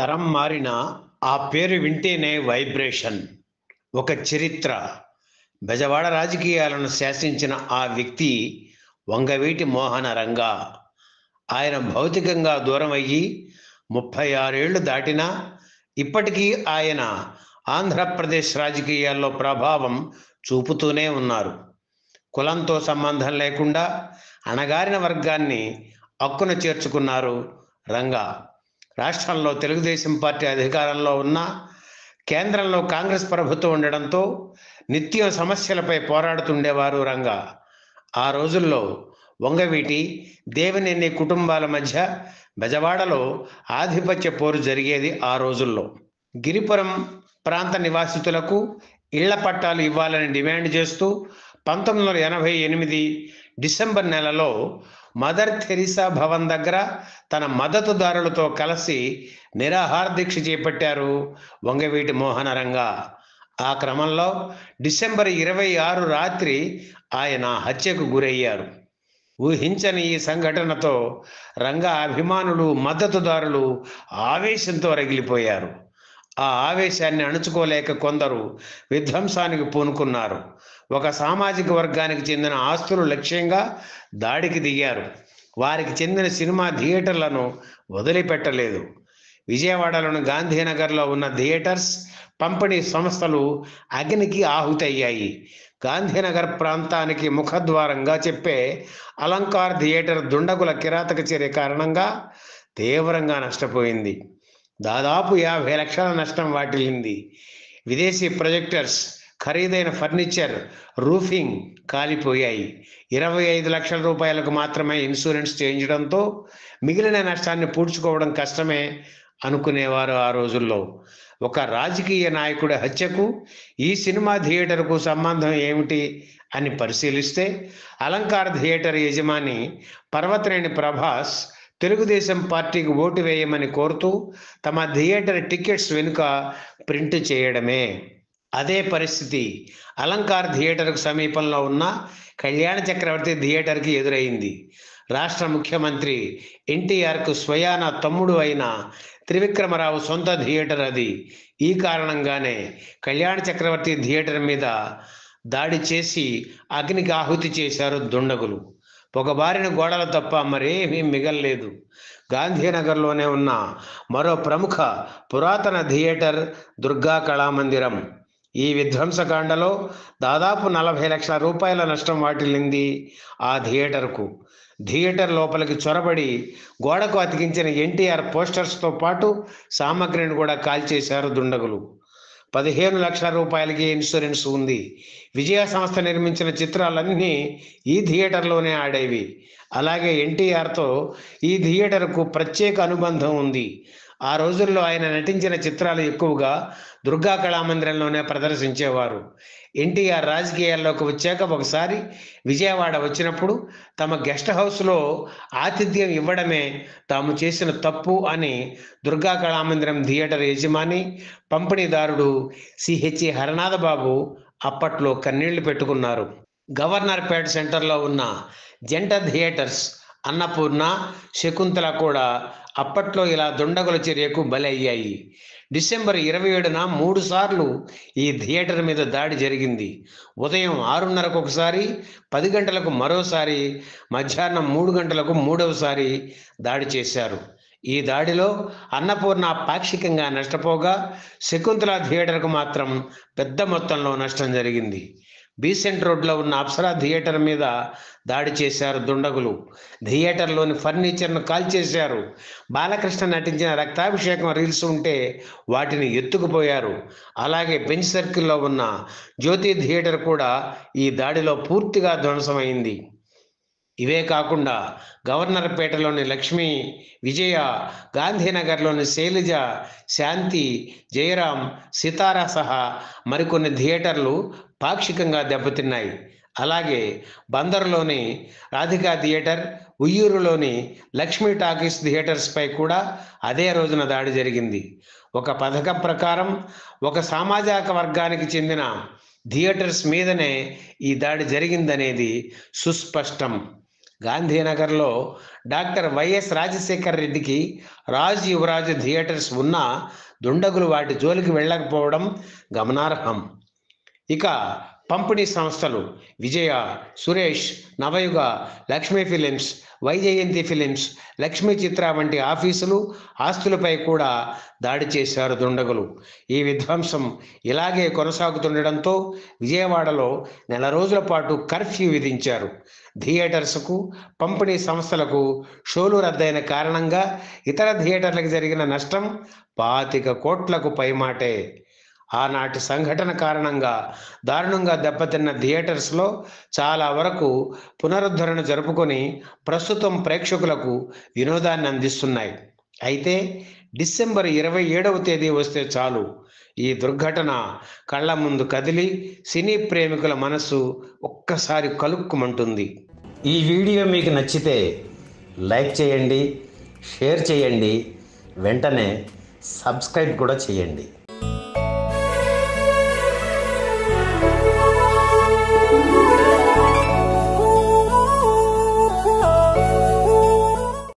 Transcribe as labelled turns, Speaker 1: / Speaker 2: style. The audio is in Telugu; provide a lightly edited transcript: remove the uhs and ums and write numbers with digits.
Speaker 1: తరం మారినా ఆ పేరు వింటేనే వైబ్రేషన్. ఒక చరిత్ర. బెజవాడ రాజకీయాలను శాసించిన ఆ వ్యక్తి వంగవీటి మోహన రంగా. ఆయన భౌతికంగా దూరమయ్యి 36 ఏళ్లు దాటినా ఇప్పటికీ ఆయన ఆంధ్రప్రదేశ్ రాజకీయాల్లో ప్రభావం చూపుతూనే ఉన్నారు. కులంతో సంబంధం లేకుండా అణగారిన వర్గాన్ని హక్కున చేర్చుకున్నారు రంగా. రాష్ట్రంలో తెలుగుదేశం పార్టీ అధికారంలో ఉన్న, కేంద్రంలో కాంగ్రెస్ ప్రభుత్వం ఉండడంతో నిత్యం సమస్యలపై పోరాడుతుండేవారు రంగా. ఆ రోజుల్లో వంగవీటి, దేవినేని కుటుంబాల మధ్య బెజవాడలో ఆధిపత్య పోరు జరిగేది. ఆ రోజుల్లో గిరిపురం ప్రాంత నివాసితులకు ఇళ్ల పట్టాలు ఇవ్వాలని డిమాండ్ చేస్తూ 1988 డిసెంబర్ నెలలో మదర్ థెరిసా భవన్ దగ్గర తన మద్దతుదారులతో కలిసి నిరాహార దీక్ష చేపట్టారు వంగవీటి మోహన రంగా. ఆ క్రమంలో డిసెంబర్ 26 రాత్రి ఆయన హత్యకు గురయ్యారు. ఊహించని ఈ సంఘటనతో రంగా అభిమానులు, మద్దతుదారులు ఆవేశంతో రగిలిపోయారు. ఆ ఆవేశాన్ని అణుచుకోలేక కొందరు విధ్వంసానికి పూనుకున్నారు. ఒక సామాజిక వర్గానికి చెందిన ఆస్తులు లక్ష్యంగా దాడికి దిగారు. వారికి చెందిన సినిమా థియేటర్లను వదిలిపెట్టలేదు. విజయవాడలోని గాంధీనగర్లో ఉన్న థియేటర్స్, పంపిణీ సంస్థలు అగ్నికి ఆహుతయ్యాయి. గాంధీనగర్ ప్రాంతానికి ముఖద్వారంగా చెప్పే అలంకార్ థియేటర్ దుండగుల కిరాతక చర్య కారణంగా తీవ్రంగా నష్టపోయింది. దాదాపు 50 లక్షల నష్టం వాటిల్లింది. విదేశీ ప్రొజెక్టర్స్, ఖరీదైన ఫర్నిచర్, రూఫింగ్ కాలిపోయాయి. 25 లక్షల రూపాయలకు మాత్రమే ఇన్సూరెన్స్ చేయించడంతో మిగిలిన నష్టాన్ని పూడ్చుకోవడం కష్టమే అనుకునేవారు ఆ రోజుల్లో. ఒక రాజకీయ నాయకుడి హత్యకు ఈ సినిమా థియేటర్కు సంబంధం ఏమిటి అని పరిశీలిస్తే, అలంకార్ థియేటర్ యజమాని పర్వతనేని ప్రభాస్ తెలుగుదేశం పార్టీకి ఓటు వేయమని కోరుతూ తమ థియేటర్ టికెట్స్ వెనుక ప్రింట్ చేయడమే. అదే పరిస్థితి అలంకార్ థియేటర్కు సమీపంలో ఉన్న కళ్యాణ చక్రవర్తి థియేటర్కి ఎదురైంది. రాష్ట్ర ముఖ్యమంత్రి ఎన్టీఆర్కు స్వయాన తమ్ముడు అయిన త్రివిక్రమరావు సొంత థియేటర్ అది. ఈ కారణంగానే కళ్యాణ చక్రవర్తి థియేటర్ మీద దాడి చేసి అగ్నికి ఆహుతి చేశారు దుండగులు. పొగబారిన గోడలు తప్ప మరేమీ మిగల్లేదు. గాంధీనగర్లోనే ఉన్న మరో ప్రముఖ పురాతన థియేటర్ దుర్గా కళామందిరం. ఈ విధ్వంసకాండలో దాదాపు 40 లక్షల రూపాయల నష్టం వాటిల్లింది ఆ థియేటర్కు. థియేటర్ లోపలికి చొరబడి గోడకు అతికించిన ఎన్టీఆర్ పోస్టర్స్తో పాటు సామగ్రిని కూడా కాల్చేశారు దుండగులు. 15 లక్షల రూపాయలకి ఇన్సూరెన్స్ ఉంది. విజయ సంస్థ నిర్మించిన చిత్రాలన్నీ ఈ థియేటర్లోనే ఆడేవి. అలాగే ఎన్టీఆర్తో ఈ థియేటర్కు ప్రత్యేక అనుబంధం ఉంది. ఆ రోజుల్లో ఆయన నటించిన చిత్రాలు ఎక్కువగా దుర్గా కళామందిరంలోనే ప్రదర్శించేవారు. ఎన్టీఆర్ రాజకీయాల్లోకి వచ్చాక ఒకసారి విజయవాడ వచ్చినప్పుడు తమ గెస్ట్ హౌస్లో ఆతిథ్యం ఇవ్వడమే తాము చేసిన తప్పు అని దుర్గా కళామందిరం థియేటర్ యజమాని, పంపిణీదారుడు సిహెచ్ హరనాథబాబు అప్పట్లో కన్నీళ్లు పెట్టుకున్నారు. గవర్నర్పేట సెంటర్లో ఉన్న జంట థియేటర్స్, అన్నపూర్ణ, శకుంతల కూడా అప్పట్లో ఇలా దుండగుల చర్యకు బలయ్యాయి. డిసెంబర్ 27న 3 సార్లు ఈ థియేటర్ మీద దాడి జరిగింది. ఉదయం 6:30కు ఒకసారి, 10 గంటలకు మరోసారి, మధ్యాహ్నం 3 గంటలకు మూడవసారి దాడి చేశారు. ఈ దాడిలో అన్నపూర్ణ పాక్షికంగా నష్టపోగా, శకుంతల థియేటర్కు మాత్రం పెద్ద మొత్తంలో నష్టం జరిగింది. బీసెంట్ రోడ్లో ఉన్న అప్సరా థియేటర్ మీద దాడి చేశారు దుండగులు. థియేటర్లోని ఫర్నిచర్ను కాల్చేశారు. బాలకృష్ణ నటించిన రక్తాభిషేకం రీల్స్ ఉంటే వాటిని ఎత్తుకుపోయారు. అలాగే బెంచ్ సర్కిల్లో ఉన్న జ్యోతి థియేటర్ కూడా ఈ దాడిలో పూర్తిగా ధ్వంసమైంది. ఇవే కాకుండా గవర్నర్పేటలోని లక్ష్మి, విజయ, గాంధీనగర్లోని శైలజ, శాంతి, జయరాం, సితారా సహా మరికొన్ని థియేటర్లు పాక్షికంగా దెబ్బతిన్నాయి. అలాగే బందర్లోని రాధికా థియేటర్, ఉయ్యూరులోని లక్ష్మీ టాకీస్ థియేటర్స్పై కూడా అదే రోజున దాడి జరిగింది. ఒక పథకం ప్రకారం ఒక సామాజిక వర్గానికి చెందిన థియేటర్స్ మీదనే ఈ దాడి జరిగిందనేది సుస్పష్టం. గాంధీనగర్లో డాక్టర్ వైఎస్ రాజశేఖర రెడ్డికి రాజ్ యువరాజు థియేటర్స్ ఉన్నా దుండగులు వాటి జోలికి వెళ్ళకపోవడం గమనార్హం. ఇక పంపిణీ సంస్థలు విజయ, సురేష్, నవయుగ, లక్ష్మీ ఫిలిమ్స్, వైజయంతి ఫిలిమ్స్, లక్ష్మీ చిత్ర వంటి ఆఫీసులు, ఆస్తులపై కూడా దాడి చేశారు దుండగులు. ఈ విధ్వంసం ఇలాగే కొనసాగుతుండడంతో విజయవాడలో నెల రోజుల పాటు కర్ఫ్యూ విధించారు. థియేటర్స్కు, పంపిణీ సంస్థలకు షోలు రద్దయిన కారణంగా ఇతర థియేటర్లకు జరిగిన నష్టం 25 కోట్లకు పైమాటే. ఆనాటి సంఘటన కారణంగా దారుణంగా దెబ్బతిన్న థియేటర్స్లో చాలా వరకు పునరుద్ధరణ జరుపుకొని ప్రస్తుతం ప్రేక్షకులకు వినోదాన్ని అందిస్తున్నాయి. అయితే డిసెంబర్ 27వ తేదీ వస్తే చాలు ఈ దుర్ఘటన కళ్ళ ముందు కదిలి సినీ ప్రేమికుల మనసు ఒక్కసారి కలుక్కుమంటుంది. ఈ వీడియో మీకు నచ్చితే లైక్ చేయండి, షేర్ చేయండి, వెంటనే సబ్స్క్రైబ్ కూడా చేయండి.